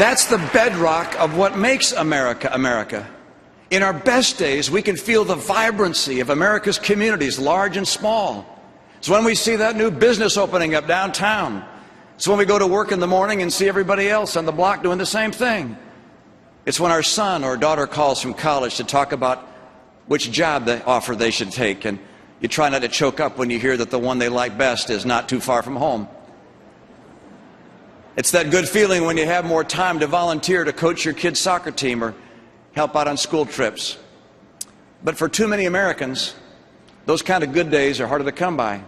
That's the bedrock of what makes America, America. In our best days, we can feel the vibrancy of America's communities, large and small. It's when we see that new business opening up downtown. It's when we go to work in the morning and see everybody else on the block doing the same thing. It's when our son or daughter calls from college to talk about which job offer they should take, and you try not to choke up when you hear that the one they like best is not too far from home. It's that good feeling when you have more time to volunteer to coach your kid's soccer team or help out on school trips. But for too many Americans, those kind of good days are harder to come by.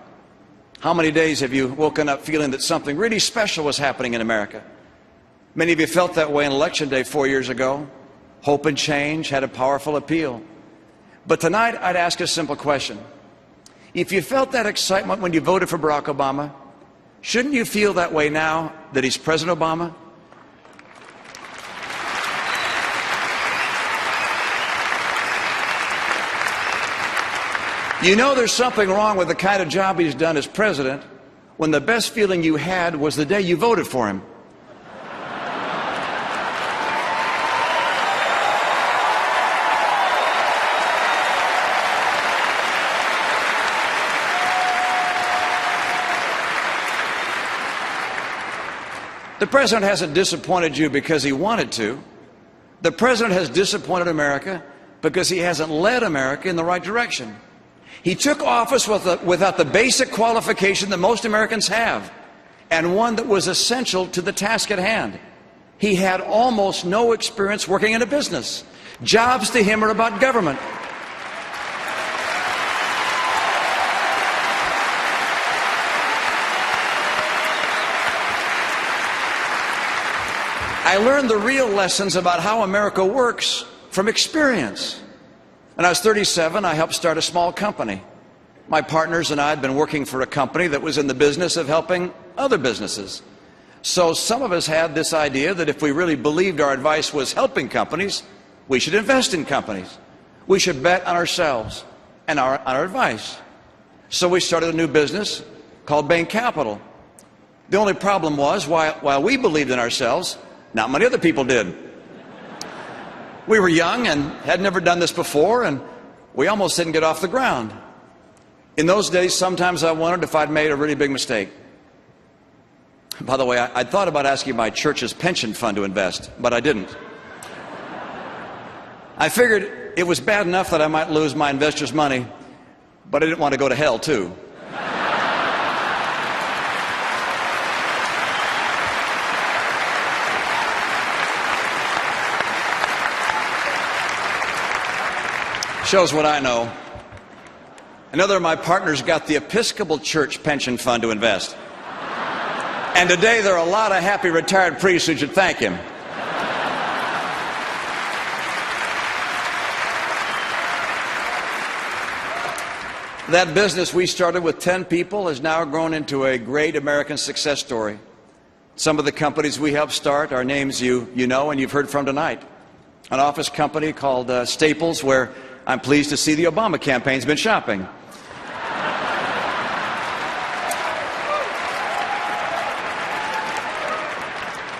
How many days have you woken up feeling that something really special was happening in America? Many of you felt that way on Election Day 4 years ago. Hope and change had a powerful appeal. But tonight, I'd ask a simple question. If you felt that excitement when you voted for Barack Obama, shouldn't you feel that way now that he's President Obama? You know there's something wrong with the kind of job he's done as president when the best feeling you had was the day you voted for him. The president hasn't disappointed you because he wanted to. The president has disappointed America because he hasn't led America in the right direction. He took office without the basic qualification that most Americans have, and one that was essential to the task at hand. He had almost no experience working in a business. Jobs to him are about government. I learned the real lessons about how America works from experience. When I was 37, I helped start a small company. My partners and I had been working for a company that was in the business of helping other businesses. So some of us had this idea that if we really believed our advice was helping companies, we should invest in companies. We should bet on ourselves and on our advice. So we started a new business called Bain Capital. The only problem was, while we believed in ourselves, not many other people did. We were young and had never done this before, and we almost didn't get off the ground. In those days, sometimes I wondered if I'd made a really big mistake. By the way, I thought about asking my church's pension fund to invest, but I didn't. I figured it was bad enough that I might lose my investors' money, but I didn't want to go to hell, too. Shows what I know. Another of my partners got the Episcopal Church pension fund to invest. And today there are a lot of happy retired priests who should thank him. That business we started with 10 people has now grown into a great American success story. Some of the companies we helped start are names you know and you've heard from tonight. An office company called Staples, where I'm pleased to see the Obama campaign's been shopping.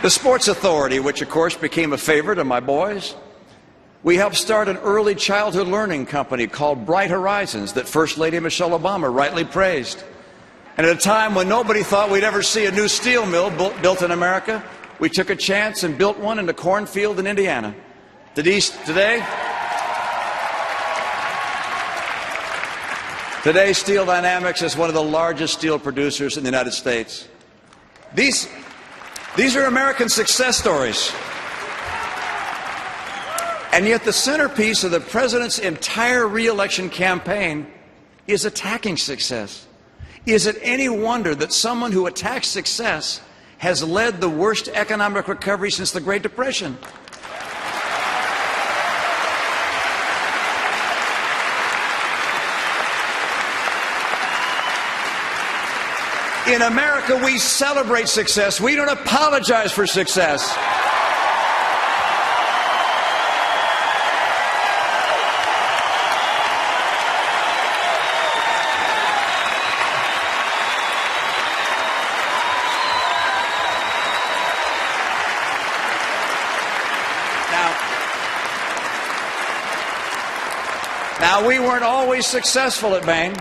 The Sports Authority, which of course became a favorite of my boys. We helped start an early childhood learning company called Bright Horizons that First Lady Michelle Obama rightly praised. And at a time when nobody thought we'd ever see a new steel mill built in America, we took a chance and built one in a cornfield in Indiana. Today, Steel Dynamics is one of the largest steel producers in the United States. These are American success stories. And yet the centerpiece of the president's entire re-election campaign is attacking success. Is it any wonder that someone who attacks success has led the worst economic recovery since the Great Depression? In America, we celebrate success. We don't apologize for success. Now, we weren't always successful at Bain,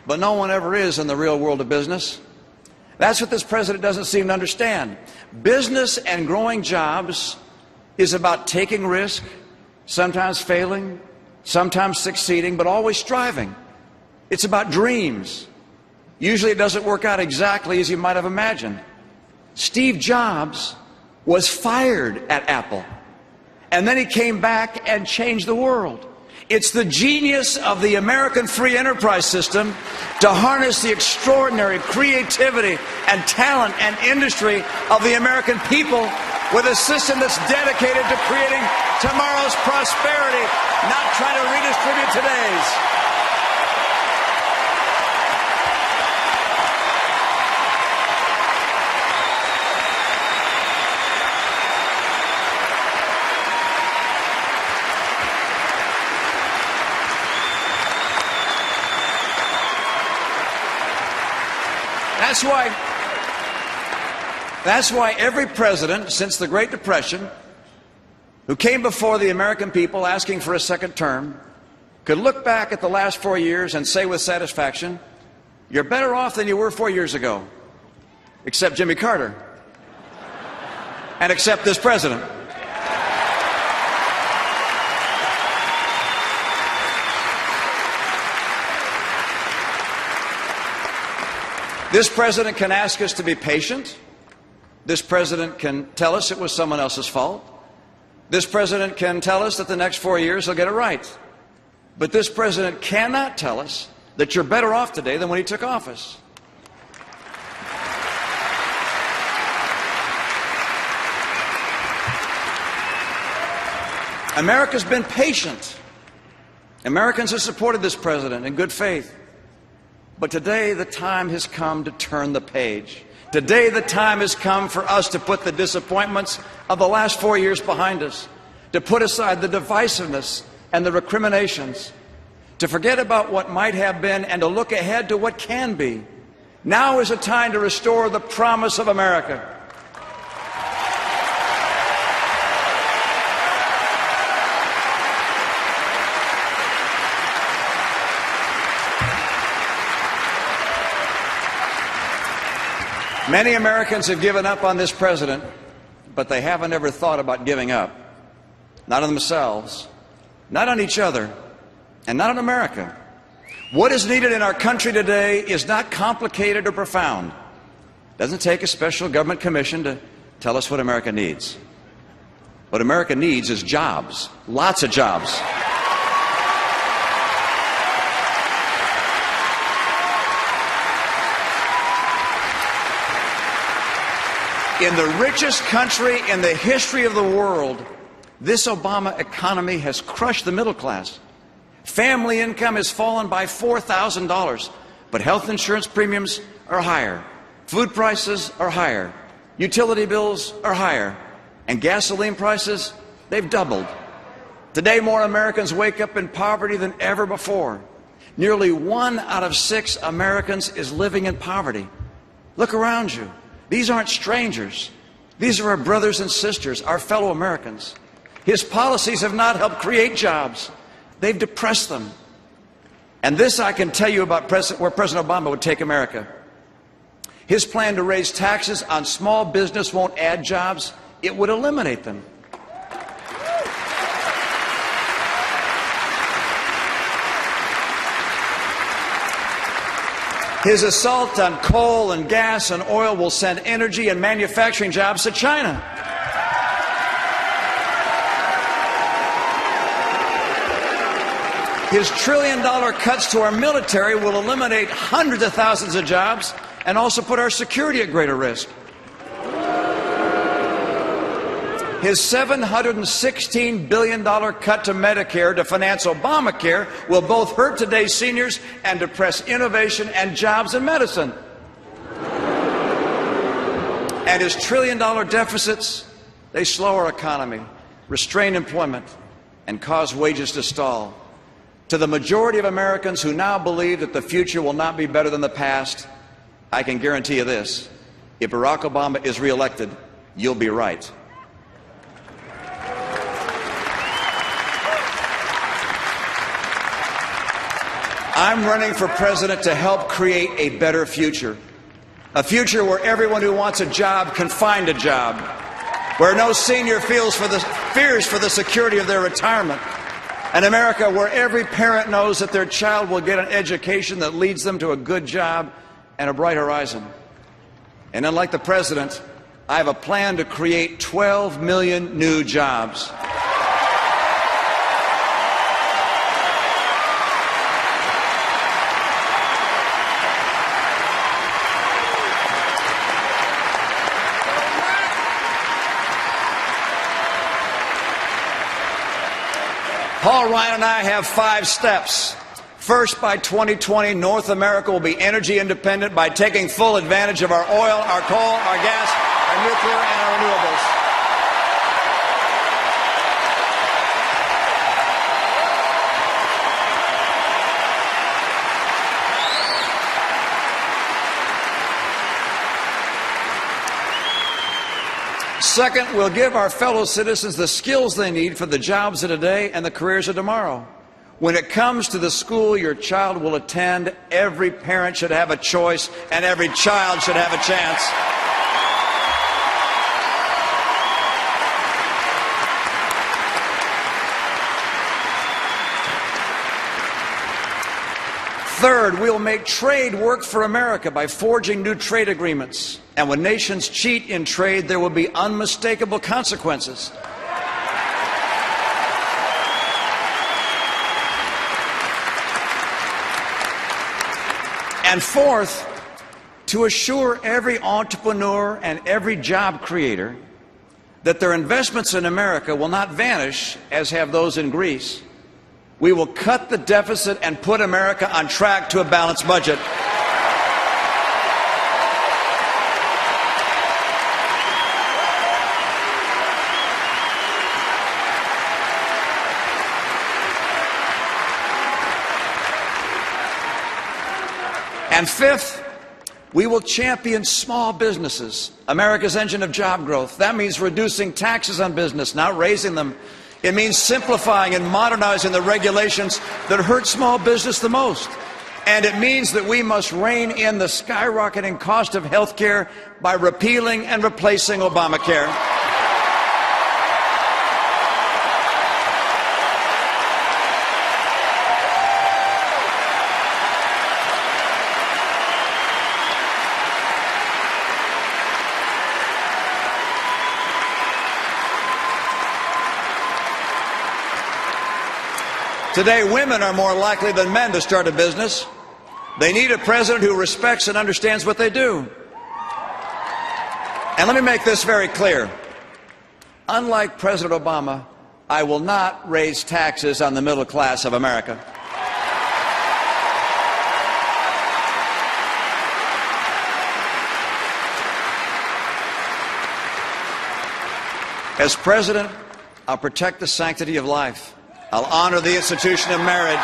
but no one ever is in the real world of business. That's what this president doesn't seem to understand. Business and growing jobs is about taking risk, sometimes failing, sometimes succeeding, but always striving. It's about dreams. Usually it doesn't work out exactly as you might have imagined. Steve Jobs was fired at Apple, and then he came back and changed the world. It's the genius of the American free enterprise system to harness the extraordinary creativity and talent and industry of the American people with a system that's dedicated to creating tomorrow's prosperity, not trying to redistribute today's. That's why every president since the Great Depression who came before the American people asking for a second term could look back at the last 4 years and say with satisfaction, you're better off than you were 4 years ago, except Jimmy Carter, and except this president. This president can ask us to be patient. This president can tell us it was someone else's fault. This president can tell us that the next 4 years he'll get it right. But this president cannot tell us that you're better off today than when he took office. America's been patient. Americans have supported this president in good faith. But today the time has come to turn the page. Today the time has come for us to put the disappointments of the last 4 years behind us, to put aside the divisiveness and the recriminations, to forget about what might have been and to look ahead to what can be. Now is a time to restore the promise of America. Many Americans have given up on this president, but they haven't ever thought about giving up. Not on themselves, not on each other, and not on America. What is needed in our country today is not complicated or profound. It doesn't take a special government commission to tell us what America needs. What America needs is jobs, lots of jobs. In the richest country in the history of the world, this Obama economy has crushed the middle class. Family income has fallen by $4,000, but health insurance premiums are higher, food prices are higher, utility bills are higher, and gasoline prices, they've doubled. Today, more Americans wake up in poverty than ever before. Nearly 1 out of 6 Americans is living in poverty. Look around you. These aren't strangers. These are our brothers and sisters, our fellow Americans. His policies have not helped create jobs. They've depressed them. And this I can tell you about where President Obama would take America. His plan to raise taxes on small business won't add jobs. It would eliminate them. His assault on coal and gas and oil will send energy and manufacturing jobs to China. His trillion-dollar cuts to our military will eliminate hundreds of thousands of jobs and also put our security at greater risk. His $716 billion cut to Medicare to finance Obamacare will both hurt today's seniors and depress innovation and jobs in medicine. And his trillion-dollar deficits, they slow our economy, restrain employment, and cause wages to stall. To the majority of Americans who now believe that the future will not be better than the past, I can guarantee you this: if Barack Obama is reelected, you'll be right. I'm running for president to help create a better future. A future where everyone who wants a job can find a job. Where no senior fears for the security of their retirement. An America where every parent knows that their child will get an education that leads them to a good job and a bright horizon. And unlike the president, I have a plan to create 12 million new jobs. Paul Ryan and I have 5 steps. First, by 2020, North America will be energy independent by taking full advantage of our oil, our coal, our gas, our nuclear, and our renewables. Second, we'll give our fellow citizens the skills they need for the jobs of today and the careers of tomorrow. When it comes to the school your child will attend, every parent should have a choice and every child should have a chance. Third, we'll make trade work for America by forging new trade agreements. And when nations cheat in trade, there will be unmistakable consequences. And fourth, to assure every entrepreneur and every job creator that their investments in America will not vanish as have those in Greece, we will cut the deficit and put America on track to a balanced budget. And fifth, we will champion small businesses, America's engine of job growth. That means reducing taxes on business, not raising them. It means simplifying and modernizing the regulations that hurt small business the most. And it means that we must rein in the skyrocketing cost of health care by repealing and replacing Obamacare. Today, women are more likely than men to start a business. They need a president who respects and understands what they do. And let me make this very clear. Unlike President Obama, I will not raise taxes on the middle class of America. As president, I'll protect the sanctity of life. I'll honor the institution of marriage.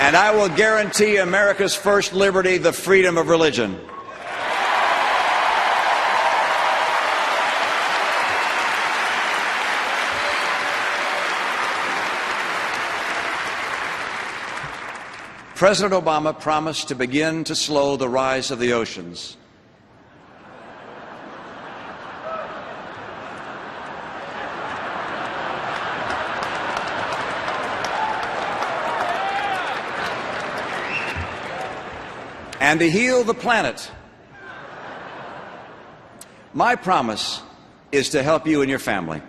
And I will guarantee America's first liberty, the freedom of religion. President Obama promised to begin to slow the rise of the oceans. And to heal the planet. My promise is to help you and your family.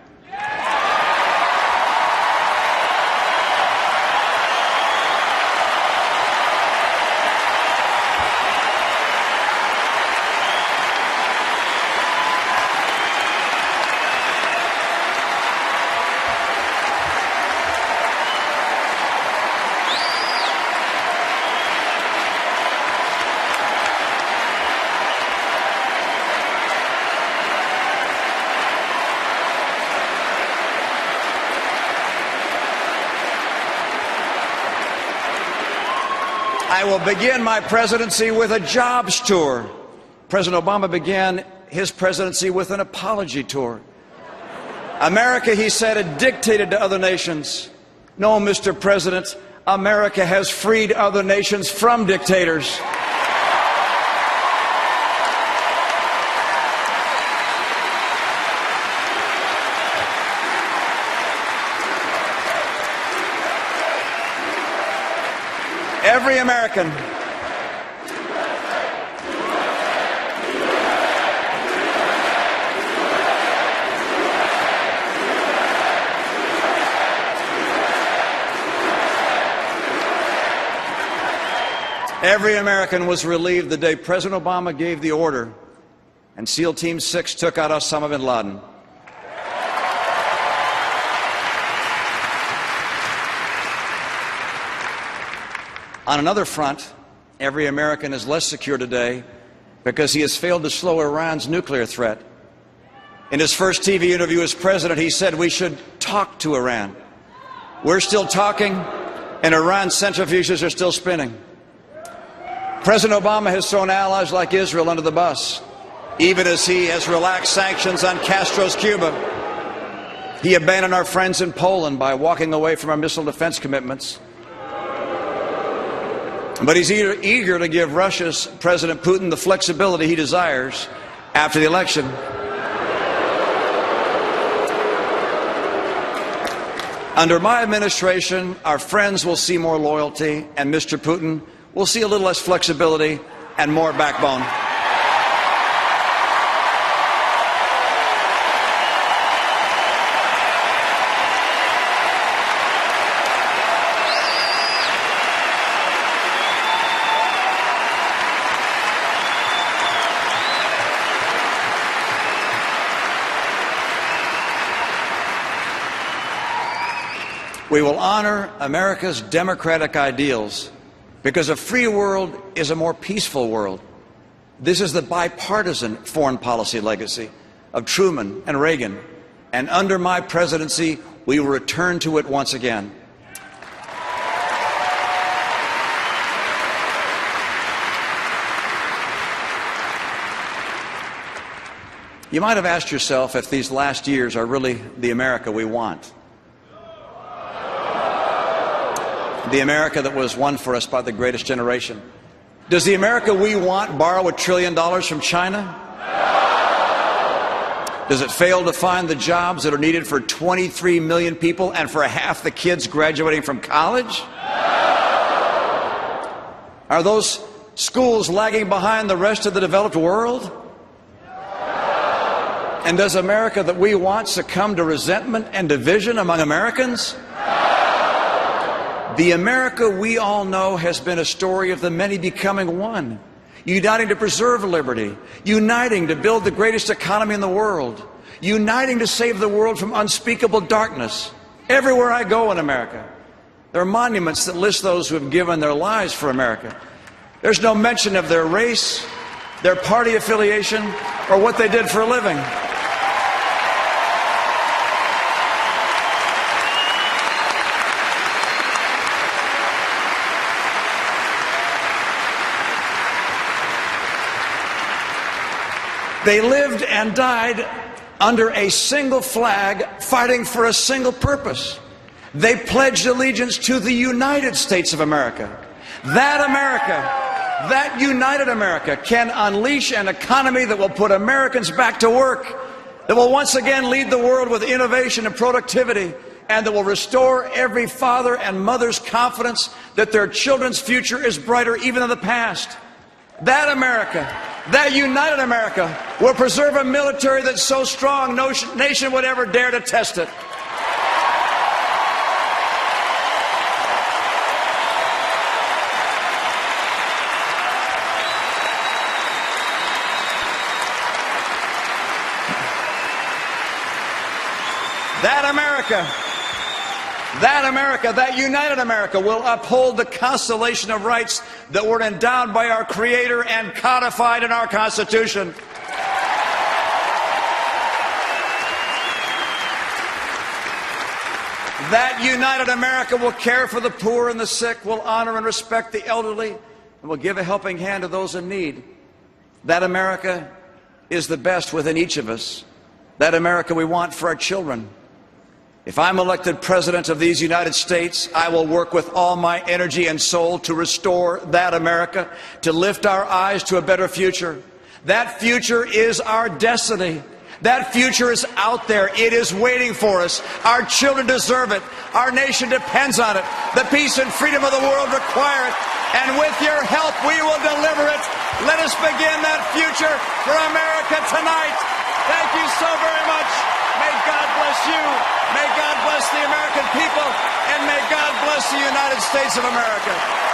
I will begin my presidency with a jobs tour. President Obama began his presidency with an apology tour. America, he said, had dictated to other nations. No, Mr. President, America has freed other nations from dictators. Every American was relieved the day President Obama gave the order and SEAL Team 6 took out Osama bin Laden. On another front, every American is less secure today because he has failed to slow Iran's nuclear threat. In his first TV interview as president, he said we should talk to Iran. We're still talking, and Iran's centrifuges are still spinning. President Obama has thrown allies like Israel under the bus, even as he has relaxed sanctions on Castro's Cuba. He abandoned our friends in Poland by walking away from our missile defense commitments. But he's eager to give Russia's President Putin the flexibility he desires after the election. Under my administration, our friends will see more loyalty, and Mr. Putin will see a little less flexibility and more backbone. We will honor America's democratic ideals because a free world is a more peaceful world. This is the bipartisan foreign policy legacy of Truman and Reagan, and under my presidency, we will return to it once again. You might have asked yourself if these last years are really the America we want. The America that was won for us by the greatest generation. Does the America we want borrow $1 trillion from China? Does it fail to find the jobs that are needed for 23 million people and for half the kids graduating from college? Are those schools lagging behind the rest of the developed world? And does America that we want succumb to resentment and division among Americans? The America we all know has been a story of the many becoming one, uniting to preserve liberty, uniting to build the greatest economy in the world, uniting to save the world from unspeakable darkness. Everywhere I go in America, there are monuments that list those who have given their lives for America. There's no mention of their race, their party affiliation, or what they did for a living. They lived and died under a single flag, fighting for a single purpose. They pledged allegiance to the United States of America. That America, that united America, can unleash an economy that will put Americans back to work, that will once again lead the world with innovation and productivity, and that will restore every father and mother's confidence that their children's future is brighter even than the past. That America, that united America, will preserve a military that's so strong no nation would ever dare to test it. That united America will uphold the constellation of rights that were endowed by our Creator and codified in our Constitution. That united America will care for the poor and the sick, will honor and respect the elderly, and will give a helping hand to those in need. That America is the best within each of us, that America we want for our children. If I'm elected President of these United States, I will work with all my energy and soul to restore that America, to lift our eyes to a better future. That future is our destiny. That future is out there. It is waiting for us. Our children deserve it. Our nation depends on it. The peace and freedom of the world require it. And with your help, we will deliver it. Let us begin that future for America tonight. Thank you so very much. May God bless you. May God bless the American people. And may God bless the United States of America.